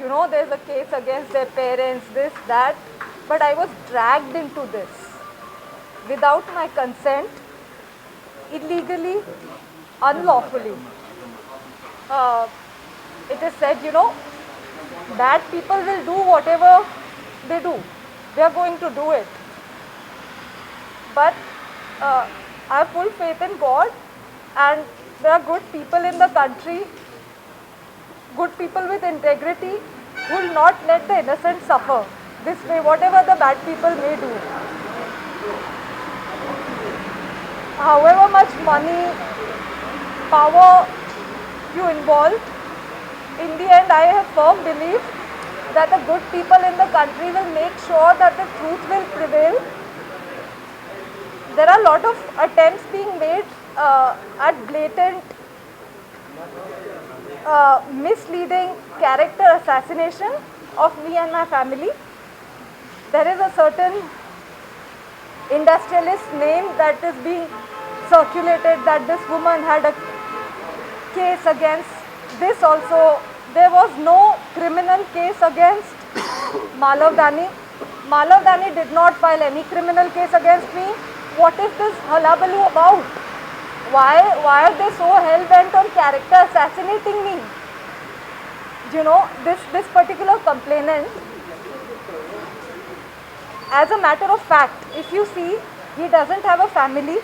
you know, there's a case against their parents, this, that, but I was dragged into this without my consent, illegally, unlawfully. Uh, it is said, you know, bad people will do whatever they do. They are going to do it. But I have full faith in God, and there are good people in the country, good people with integrity, who will not let the innocent suffer this way, whatever the bad people may do. However much money, power you involve, in the end I have firm belief that the good people in the country will make sure that the truth will prevail. There are a lot of attempts being made at blatant, misleading character assassination of me and my family. There is a certain industrialist name that is being circulated that this woman had a case against this also. There was no criminal case against Malav Dani. Malav Dani did not file any criminal case against me. What is this hullabaloo about? Why are they so hell-bent on character assassinating me? You know, this particular complainant, as a matter of fact, if you see, he doesn't have a family,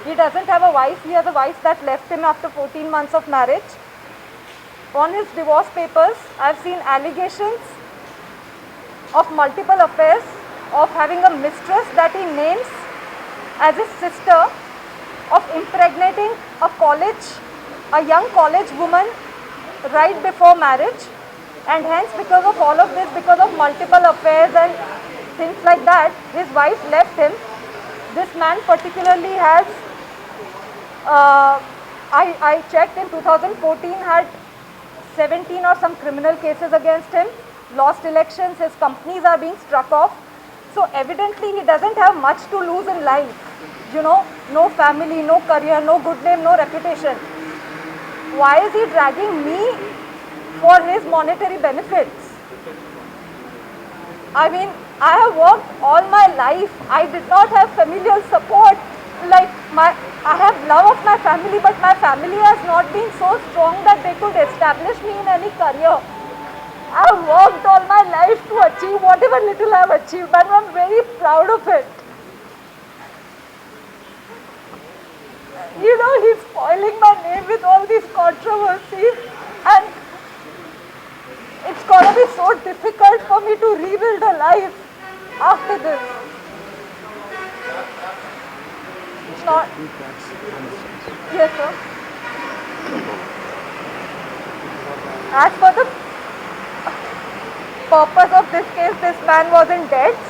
he doesn't have a wife, he has a wife that left him after 14 months of marriage. On his divorce papers, I've seen allegations of multiple affairs, of having a mistress that he names as his sister, of impregnating a young college woman right before marriage, and hence because of all of this, because of multiple affairs and things like that, his wife left him. This man particularly has, I checked in 2014, had 17 or some criminal cases against him, lost elections, his companies are being struck off. So evidently he doesn't have much to lose in life. You know, no family, no career, no good name, no reputation. Why is he dragging me for his monetary benefits? I mean, I have worked all my life. I did not have familial support. Like I have love of my family, but my family has not been so strong that they could establish me in any career. I have worked all my life to achieve whatever little I have achieved, and I am very proud of it. You know, he's spoiling my name with all these controversies, and it's going to be so difficult for me to rebuild a life after this. Not. Yes, sir. As for the purpose of this case, this man was in debts.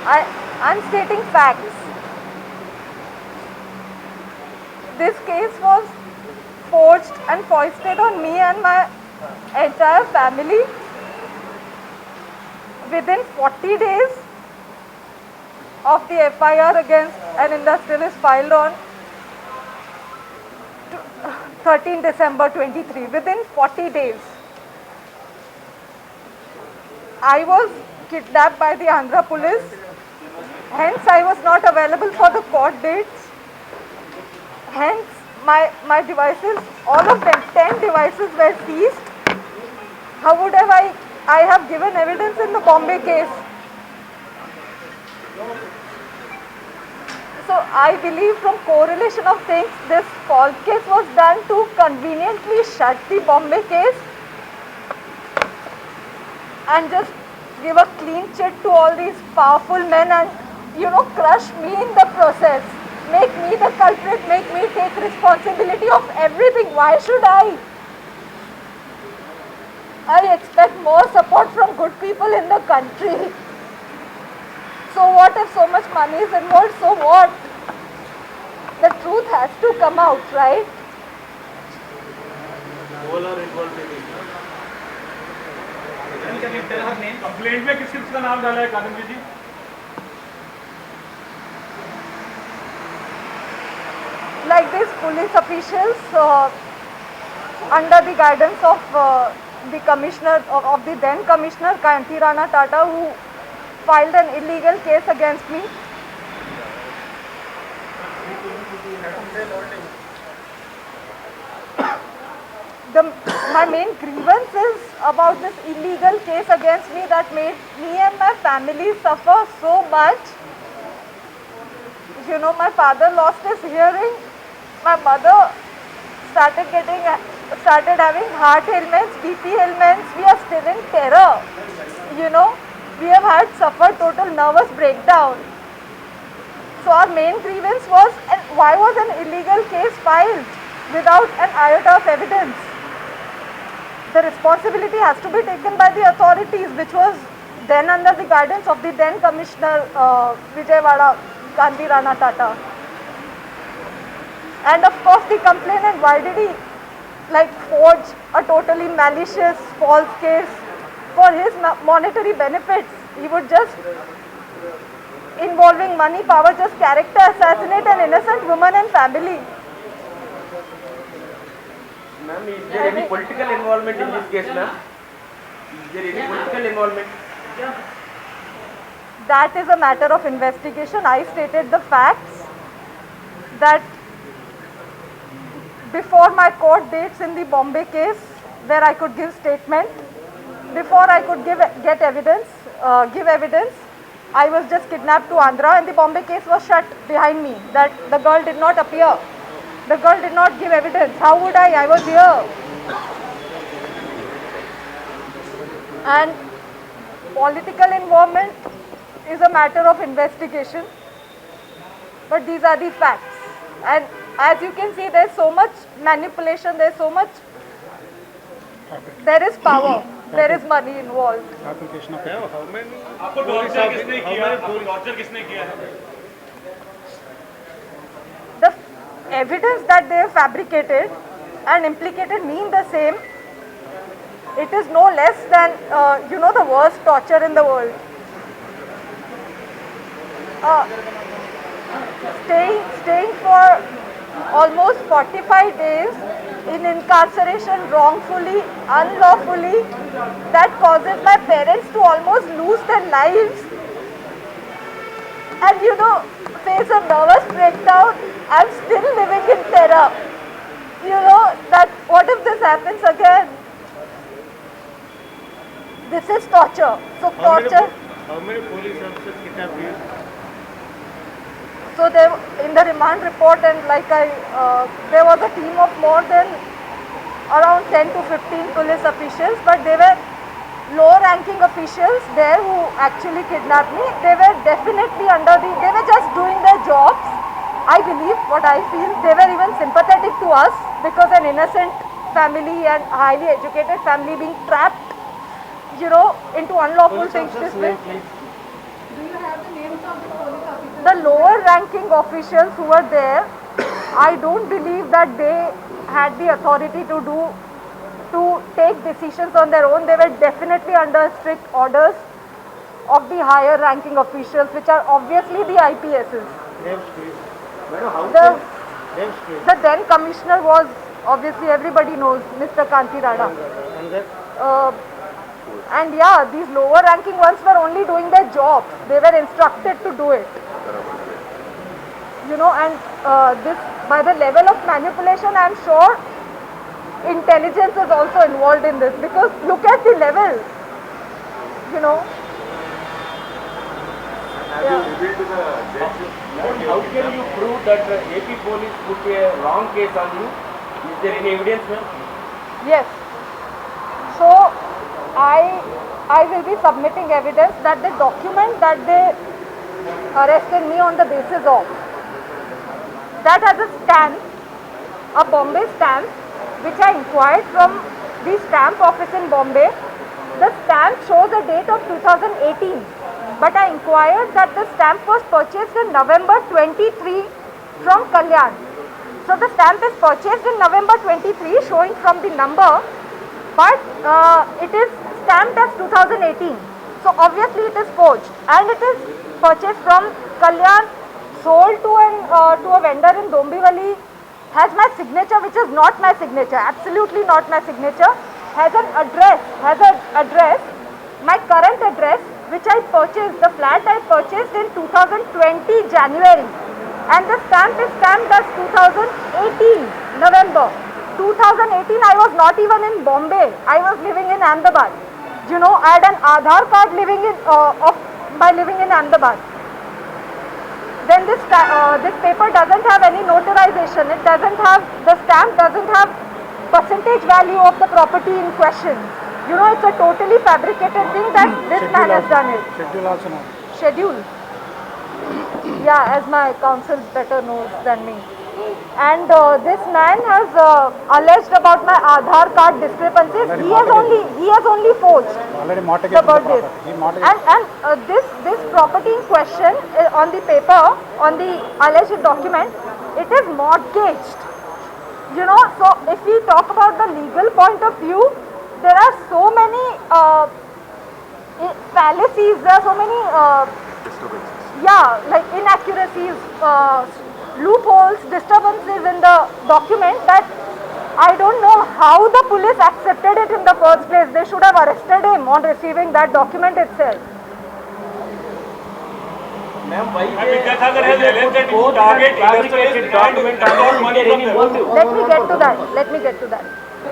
I'm stating facts. This case was forged and foisted on me and my entire family. Within 40 days of the FIR against an industrialist filed on 13 December 23, within 40 days, I was kidnapped by the Andhra police. Hence, I was not available for the court dates. Hence, my devices, all of them, 10 devices were seized. How would I have given evidence in the Bombay case? So I believe from correlation of things, this false case was done to conveniently shut the Bombay case and just give a clean chit to all these powerful men and, you know, crush me in the process. Make me the culprit, make me take responsibility of everything. Why should I? I expect more support from good people in the country. So what if so much money is involved? So what? The truth has to come out, right? All are involved in it. Can you tell her name? Complaint में किस का नाम डाला है कादम्बरी जी? Like these police officials, under the guidance of the commissioner, of the then commissioner Kanti Rana Tata, who filed an illegal case against me. My main grievance is about this illegal case against me that made me and my family suffer so much. You know, my father lost his hearing. My mother started having heart ailments, BP ailments. We are still in terror. You know, we have suffered total nervous breakdown. So our main grievance was, and why was an illegal case filed without an iota of evidence? The responsibility has to be taken by the authorities, which was then under the guidance of the then Commissioner Vijayawada, Kanti Rana Tata. And of course the complainant, why did he forge a totally malicious false case for his monetary benefits? He would just, involving money, power, just character assassinate an innocent woman and family. Ma'am, is there any political involvement in this case, ma'am? Is there any political involvement? That is a matter of investigation. I stated the facts that before my court dates in the Bombay case, where I could give statement, before I could give evidence, I was just kidnapped to Andhra, and the Bombay case was shut behind me, that the girl did not appear. The girl did not give evidence. How would I? I was here. And political involvement is a matter of investigation. But these are the facts. And as you can see, there is so much manipulation, there is so much, there is power, there is money involved. Application of how many आपको torture किसने किया? आपको torture किसने किया है? The evidence that they have fabricated and implicated me in the same, it is no less than, the worst torture in the world. Staying for almost 45 days in incarceration wrongfully, unlawfully, that causes my parents to almost lose their lives. And face a nervous breakdown. I'm still living in terror. That what if this happens again? This is torture. So torture. How many police officers kidnapped you? So in the remand report, and there was a team of more than around 10 to 15 police officials, but they were low-ranking officials there who actually kidnapped me. They were definitely they were just doing their jobs. I believe, what I feel, they were even sympathetic to us, because an innocent family and highly educated family being trapped, into unlawful things this way. The lower ranking officials who were there, I don't believe that they had the authority to take decisions on their own. They were definitely under strict orders of the higher ranking officials, which are obviously the IPSs. The then commissioner was, obviously everybody knows, Mr. Kanti Rana. And yeah, these lower ranking ones were only doing their jobs. They were instructed to do it. And this, by the level of manipulation, I am sure intelligence is also involved in this, because look at the level. Have you revealed to the judge? How can you prove that the AP police put a wrong case on you? Is there any evidence, ma'am? Yes. So I will be submitting evidence that the document that they arrested me on the basis of, that has a stamp, a Bombay stamp, which I inquired from the stamp office in Bombay. The stamp shows a date of 2018, but I inquired that the stamp was purchased in November 23 from Kalyan. So the stamp is purchased in November 23, showing from the number, but it is stamped as 2018. So obviously it is forged, and it is purchased from Kalyan, sold to a vendor in Dombivali, has my signature, which is not my signature, absolutely not my signature, has an address, my current address, which I purchased, the flat I purchased in 2020 January, and the stamp is stamped as 2018 November. 2018 I was not even in Bombay, I was living in Ahmedabad. You know, I had an Aadhaar card living in Ahmedabad. Then this paper doesn't have any notarization, it doesn't have, the stamp doesn't have percentage value of the property in question. You know, it's a totally fabricated thing that this man has done it. Schedule also not. Schedule. Yeah, as my counsel better knows than me. And this man has alleged about my Aadhaar card discrepancies. He has only forged Already mortgaged the the birth date. property. He mortgaged. And this property in question on the paper, on the alleged document, it is mortgaged. You know, so if we talk about the legal point of view, there are so many fallacies, there are so many like inaccuracies, loopholes, disturbances in the document that I don't know how the police accepted it in the first place. They should have arrested him on receiving that document itself. Ma'am, why Vidyasagar has alleged that you target fabricated document stole money is there from any them. motive? Let me get to that.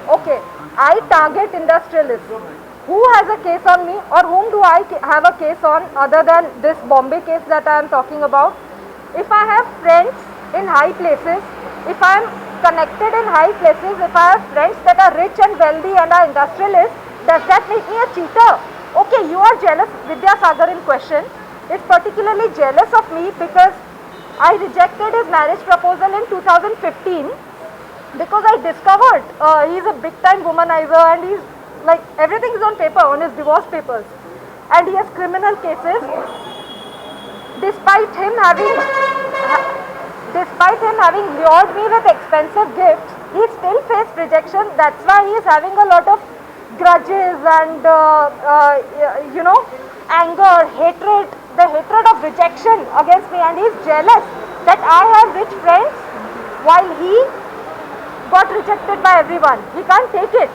Okay, I target industrialists. Who has a case on me, or whom do I have a case on other than this Bombay case that I am talking about? If I have friends in high places, if I am connected in high places, if I have friends that are rich and wealthy and are industrialists, does that make me a cheater? Okay, you are jealous. Vidyasagar in question is particularly jealous of me because I rejected his marriage proposal in 2015 because I discovered he is a big time womanizer and he's like, everything is on paper, on his divorce papers, and he has criminal cases. Despite him having lured me with expensive gifts, he still faced rejection. That's why he is having a lot of grudges and you know, anger, hatred, the hatred of rejection against me, and he is jealous that I have rich friends while he got rejected by everyone. He can't take it.